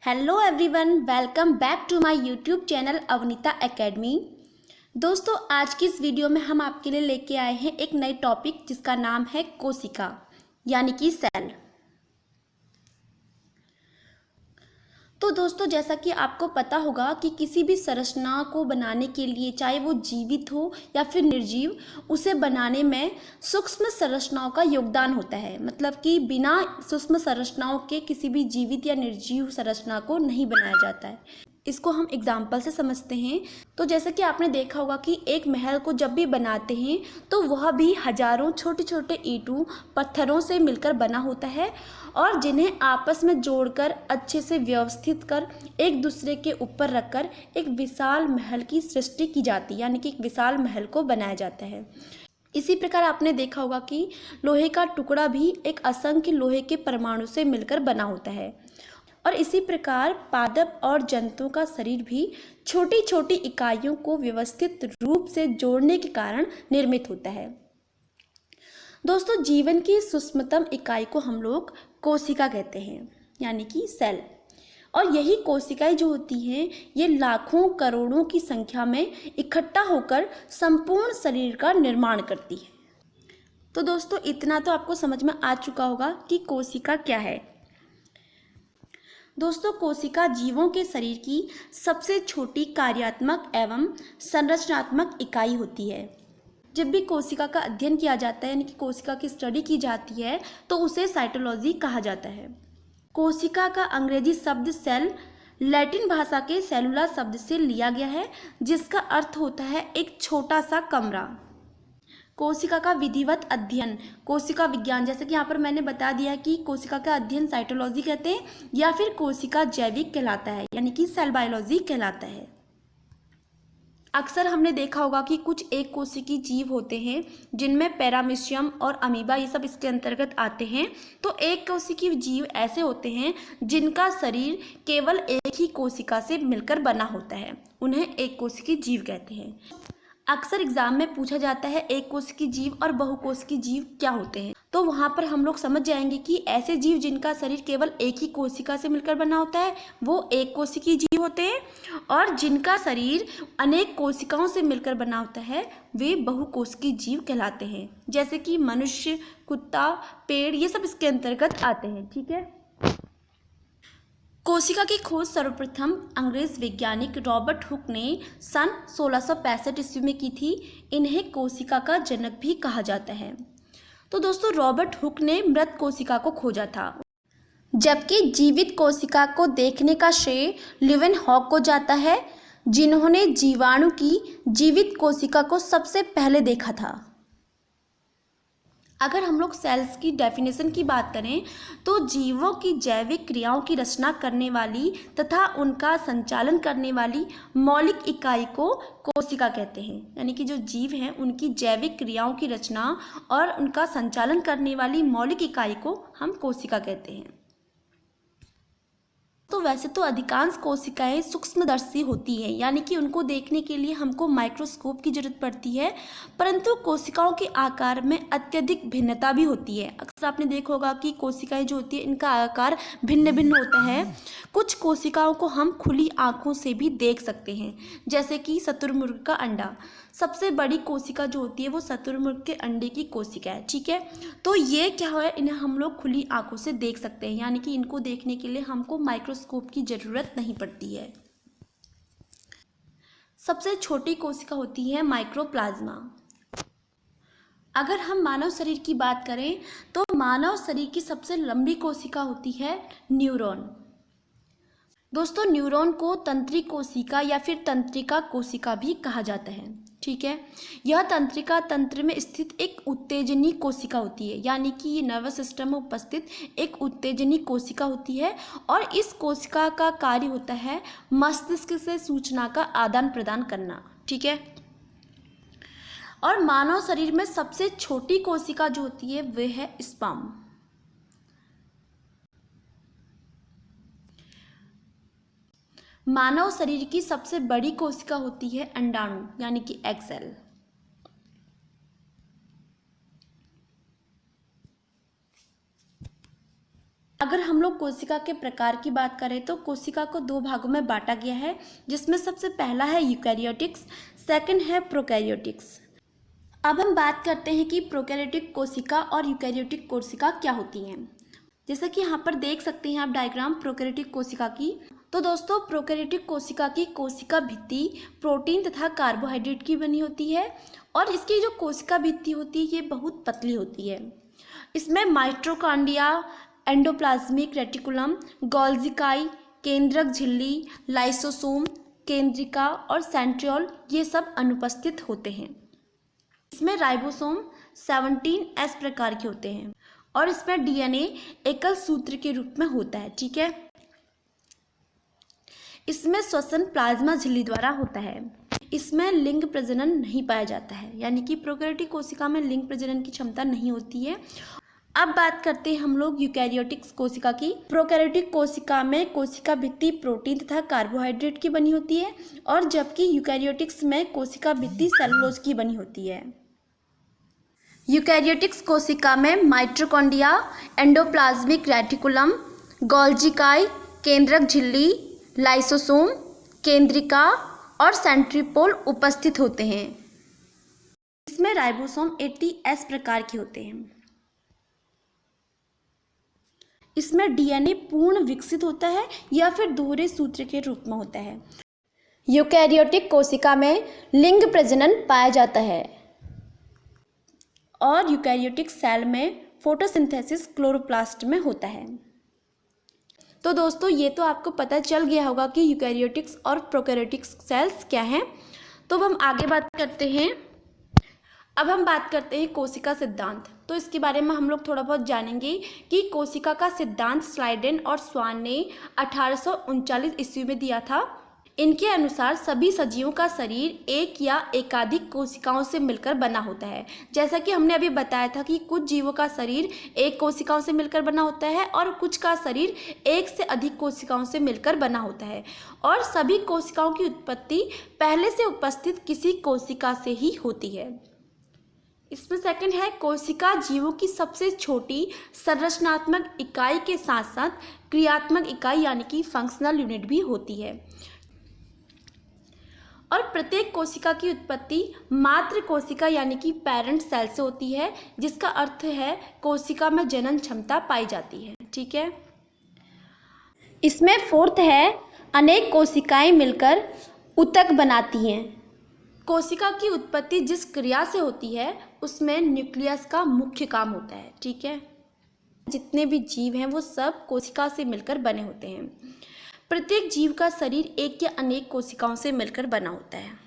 Hello everyone, welcome back to my YouTube channel Avneeta academy. दोस्तों, आज की इस वीडियो में हम आपके लिए लेके आए हैं एक नई टॉपिक जिसका नाम है कोशिका यानी कि सेल। तो दोस्तों, जैसा कि आपको पता होगा कि किसी भी संरचना को बनाने के लिए, चाहे वो जीवित हो या फिर निर्जीव, उसे बनाने में सूक्ष्म संरचनाओं का योगदान होता है। मतलब कि बिना सूक्ष्म संरचनाओं के किसी भी जीवित या निर्जीव संरचना को नहीं बनाया जाता है। इसको हम एग्जाम्पल से समझते हैं। तो जैसे कि आपने देखा होगा कि एक महल को जब भी बनाते हैं तो वह भी हजारों छोटे छोटे ईंटों पत्थरों से मिलकर बना होता है और जिन्हें आपस में जोड़कर अच्छे से व्यवस्थित कर एक दूसरे के ऊपर रखकर एक विशाल महल की सृष्टि की जाती है, यानी कि एक विशाल महल को बनाया जाता है। इसी प्रकार आपने देखा होगा कि लोहे का टुकड़ा भी एक असंख्य लोहे के परमाणु से मिलकर बना होता है और इसी प्रकार पादप और जंतुओं का शरीर भी छोटी छोटी इकाइयों को व्यवस्थित रूप से जोड़ने के कारण निर्मित होता है। दोस्तों, जीवन की सूक्ष्मतम इकाई को हम लोग कोशिका कहते हैं, यानी कि सेल। और यही कोशिकाएं जो होती हैं ये लाखों करोड़ों की संख्या में इकट्ठा होकर संपूर्ण शरीर का निर्माण करती है। तो दोस्तों, इतना तो आपको समझ में आ चुका होगा कि कोशिका क्या है। दोस्तों, कोशिका जीवों के शरीर की सबसे छोटी कार्यात्मक एवं संरचनात्मक इकाई होती है। जब भी कोशिका का अध्ययन किया जाता है, यानी कि कोशिका की स्टडी की जाती है, तो उसे साइटोलॉजी कहा जाता है। कोशिका का अंग्रेजी शब्द सेल लैटिन भाषा के सेलुला शब्द से लिया गया है, जिसका अर्थ होता है एक छोटा सा कमरा। कोशिका का विधिवत अध्ययन, कोशिका विज्ञान, जैसे कि यहाँ पर मैंने बता दिया कि कोशिका का अध्ययन साइटोलॉजी कहते हैं या फिर कोशिका जैविक कहलाता है, यानी कि सेल बायोलॉजी कहलाता है। अक्सर हमने देखा होगा कि कुछ एक कोशिकीय जीव होते हैं जिनमें पैरामीशियम और अमीबा ये सब इसके अंतर्गत आते हैं। तो एक कोशिकीय जीव ऐसे होते हैं जिनका शरीर केवल एक ही कोशिका से मिलकर बना होता है, उन्हें एक कोशिकीय जीव कहते हैं। अक्सर एग्जाम में पूछा जाता है एक कोशिकीय जीव और बहुकोशिकीय जीव क्या होते हैं, तो वहाँ पर हम लोग समझ जाएंगे कि ऐसे जीव जिनका शरीर केवल एक ही कोशिका से मिलकर बना होता है वो एक कोशिकीय जीव होते हैं, और जिनका शरीर अनेक कोशिकाओं से मिलकर बना होता है वे बहुकोशिकीय जीव कहलाते हैं। जैसे कि मनुष्य, कुत्ता, पेड़, ये सब इसके अंतर्गत आते हैं। ठीक है। कोशिका की खोज सर्वप्रथम अंग्रेज वैज्ञानिक रॉबर्ट हुक ने सन 1665 ईस्वी में की थी। इन्हें कोशिका का जनक भी कहा जाता है। तो दोस्तों, रॉबर्ट हुक ने मृत कोशिका को खोजा था, जबकि जीवित कोशिका को देखने का श्रेय लिवेनहॉक को जाता है, जिन्होंने जीवाणु की जीवित कोशिका को सबसे पहले देखा था। अगर हम लोग सेल्स की डेफिनेशन की बात करें तो जीवों की जैविक क्रियाओं की रचना करने वाली तथा उनका संचालन करने वाली मौलिक इकाई को कोशिका कहते हैं। यानी कि जो जीव हैं उनकी जैविक क्रियाओं की रचना और उनका संचालन करने वाली मौलिक इकाई को हम कोशिका कहते हैं। तो वैसे तो अधिकांश कोशिकाएं सूक्ष्मदर्शी होती हैं, यानी कि उनको देखने के लिए हमको माइक्रोस्कोप की जरूरत पड़ती है, परंतु कोशिकाओं के आकार में अत्यधिक भिन्नता भी होती है। अक्सर आपने देखा होगा कि कोशिकाएं जो होती है इनका आकार भिन्न भिन्न होता है। कुछ कोशिकाओं को हम खुली आंखों से भी देख सकते हैं, जैसे कि शुतुरमुर्ग का अंडा। सबसे बड़ी कोशिका जो होती है वो शुतुरमुर्ग के अंडे की कोशिका है। ठीक है। तो ये क्या है, इन्हें हम लोग खुली आंखों से देख सकते हैं, यानी कि इनको देखने के लिए हमको माइक्रोस्कोप की जरूरत नहीं पड़ती है। सबसे छोटी कोशिका होती है माइक्रोप्लाज्मा। अगर हम मानव शरीर की बात करें तो मानव शरीर की सबसे लंबी कोशिका होती है न्यूरॉन। दोस्तों, न्यूरॉन को तंत्रिका कोशिका या फिर तंत्रिका कोशिका भी कहा जाता है। ठीक है। यह तंत्रिका तंत्र में स्थित एक उत्तेजनी कोशिका होती है, यानी कि ये नर्वस सिस्टम में उपस्थित एक उत्तेजनी कोशिका होती है, और इस कोशिका का कार्य होता है मस्तिष्क से सूचना का आदान प्रदान करना। ठीक है। और मानव शरीर में सबसे छोटी कोशिका जो होती है वह है स्पर्म। मानव शरीर की सबसे बड़ी कोशिका होती है अंडाणु, यानी कि एग सेल। अगर हम लोग कोशिका के प्रकार की बात करें तो कोशिका को दो भागों में बांटा गया है, जिसमें सबसे पहला है यूकैरियोटिक्स, सेकंड है प्रोकैरियोटिक्स। अब हम बात करते हैं कि प्रोकैरियोटिक कोशिका और यूकैरियोटिक कोशिका क्या होती हैं। जैसा कि यहाँ पर देख सकते हैं आप डायग्राम प्रोकैरियोटिक कोशिका की। तो दोस्तों, प्रोकैरियोटिक कोशिका की कोशिका भित्ति प्रोटीन तथा कार्बोहाइड्रेट की बनी होती है और इसकी जो कोशिका भित्ति होती है ये बहुत पतली होती है। इसमें माइटोकॉन्ड्रिया, एंडोप्लाज्मिक रेटिकुलम, गोल्जी, केंद्रक झिल्ली, लाइसोसोम, केंद्रिका और सेंट्रियोल ये सब अनुपस्थित होते हैं। इसमें राइबोसोम 17S प्रकार के होते हैं और इसमें डीएनए एकल सूत्र के रूप में होता है। ठीक है, इसमें श्वसन प्लाज्मा झिल्ली द्वारा होता है। इसमें लिंग प्रजनन नहीं पाया जाता है, यानी कि प्रोकैरियोटिक कोशिका में लिंग प्रजनन की क्षमता नहीं होती है। अब बात करते हैं हम लोग यूकैरियोटिक कोशिका की। प्रोकैरियोटिक कोशिका में कोशिका भित्ति प्रोटीन तथा कार्बोहाइड्रेट की बनी होती है और जबकि यूकैरियोटिक्स में कोशिका भित्ति सेलुलोज की बनी होती है। यूकैरियोटिक्स कोशिका में माइटोकॉन्ड्रिया, एंडोप्लाज्मिक रेटिकुलम, गोल्जी, केंद्रक झिल्ली, लाइसोसोम, केंद्रिका और सेंट्रियोल उपस्थित होते हैं। इसमें राइबोसोम 80S प्रकार के होते हैं। इसमें डीएनए पूर्ण विकसित होता है या फिर दोहरे सूत्र के रूप में होता है। यूकैरियोटिक कोशिका में लिंग प्रजनन पाया जाता है और यूकैरियोटिक सेल में फोटोसिंथेसिस क्लोरोप्लास्ट में होता है। तो दोस्तों, ये तो आपको पता चल गया होगा कि यूकैरियोटिक्स और प्रोकैरियोटिक्स सेल्स क्या हैं। तो अब हम आगे बात करते हैं। अब हम बात करते हैं कोशिका सिद्धांत। तो इसके बारे में हम लोग थोड़ा बहुत जानेंगे कि कोशिका का सिद्धांत स्लाइडेन और स्वान ने 1839 ईस्वी में दिया था। इनके अनुसार सभी सजीवों का शरीर एक या एकाधिक कोशिकाओं से मिलकर बना होता है। जैसा कि हमने अभी बताया था कि कुछ जीवों का शरीर एक कोशिकाओं से मिलकर बना होता है और कुछ का शरीर एक से अधिक कोशिकाओं से मिलकर बना होता है और सभी कोशिकाओं की उत्पत्ति पहले से उपस्थित किसी कोशिका से ही होती है। इसमें सेकंड है, कोशिका जीवों की सबसे छोटी संरचनात्मक इकाई के साथ साथ क्रियात्मक इकाई यानी कि फंक्शनल यूनिट भी होती है और प्रत्येक कोशिका की उत्पत्ति मातृ कोशिका यानी कि पेरेंट सेल से होती है, जिसका अर्थ है कोशिका में जनन क्षमता पाई जाती है। ठीक है, इसमें फोर्थ है, अनेक कोशिकाएं मिलकर ऊतक बनाती हैं। कोशिका की उत्पत्ति जिस क्रिया से होती है उसमें न्यूक्लियस का मुख्य काम होता है। ठीक है, जितने भी जीव हैं वो सब कोशिका से मिलकर बने होते हैं। प्रत्येक जीव का शरीर एक या अनेक कोशिकाओं से मिलकर बना होता है।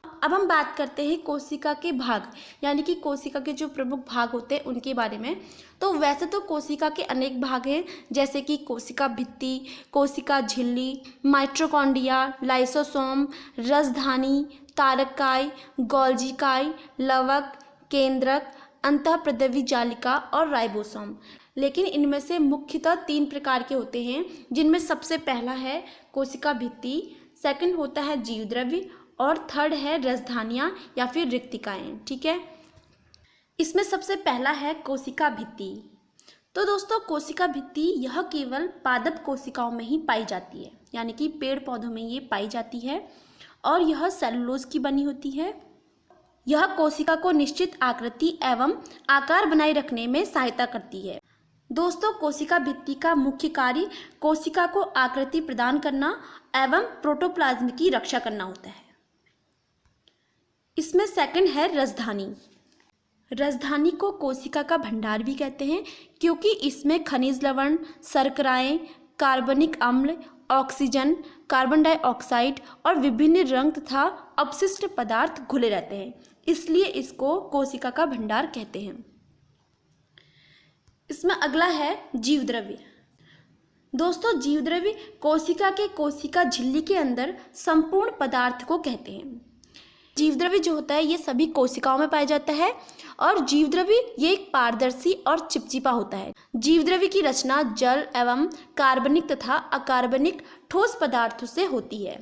अब हम बात करते हैं कोशिका के भाग, यानी कि कोशिका के जो प्रमुख भाग होते हैं उनके बारे में। तो वैसे तो कोशिका के अनेक भाग हैं, जैसे कि कोशिका भित्ति, कोशिका झिल्ली, माइटोकॉन्ड्रिया, लाइसोसोम, रसधानी, तारकाई, गोल्जी, लवक, केंद्रक, अंतःप्रद्रवी जालिका और राइबोसोम। लेकिन इनमें से मुख्यतः 3 प्रकार के होते हैं, जिनमें सबसे पहला है कोशिका भित्ति, सेकंड होता है जीवद्रव्य और थर्ड है रसधानियाँ या फिर रिक्तिकाएँ। ठीक है, इसमें सबसे पहला है कोशिका भित्ति। तो दोस्तों, कोशिका भित्ति यह केवल पादप कोशिकाओं में ही पाई जाती है, यानी कि पेड़ पौधों में ये पाई जाती है और यह सेलुलोज की बनी होती है। यह कोशिका को निश्चित आकृति एवं आकार बनाए रखने में सहायता करती है। दोस्तों, कोशिका भित्ति का मुख्य कार्य कोशिका को आकृति प्रदान करना एवं प्रोटोप्लाज्म की रक्षा करना होता है। इसमें सेकंड है रसधानी। रसधानी को कोशिका का भंडार भी कहते हैं, क्योंकि इसमें खनिज लवण, शर्कराएं, कार्बनिक अम्ल, ऑक्सीजन, कार्बन डाइऑक्साइड और विभिन्न रंग तथा अपशिष्ट पदार्थ घुले रहते हैं, इसलिए इसको कोशिका का भंडार कहते हैं। इसमें अगला है जीवद्रव्य। दोस्तों, जीवद्रव्य कोशिका के कोशिका झिल्ली के अंदर संपूर्ण पदार्थ को कहते हैं। जीवद्रव्य जो होता है ये सभी कोशिकाओं में पाया जाता है और जीवद्रव्य ये एक पारदर्शी और चिपचिपा होता है। जीवद्रव्य की रचना जल एवं कार्बनिक तथा अकार्बनिक ठोस पदार्थों से होती है।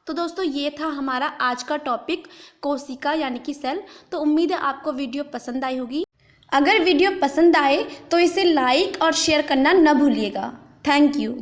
तो दोस्तों, ये था हमारा आज का टॉपिक कोशिका यानी कि सेल। तो उम्मीद है आपको वीडियो पसंद आई होगी। अगर वीडियो पसंद आए तो इसे लाइक और शेयर करना न भूलिएगा। Thank you.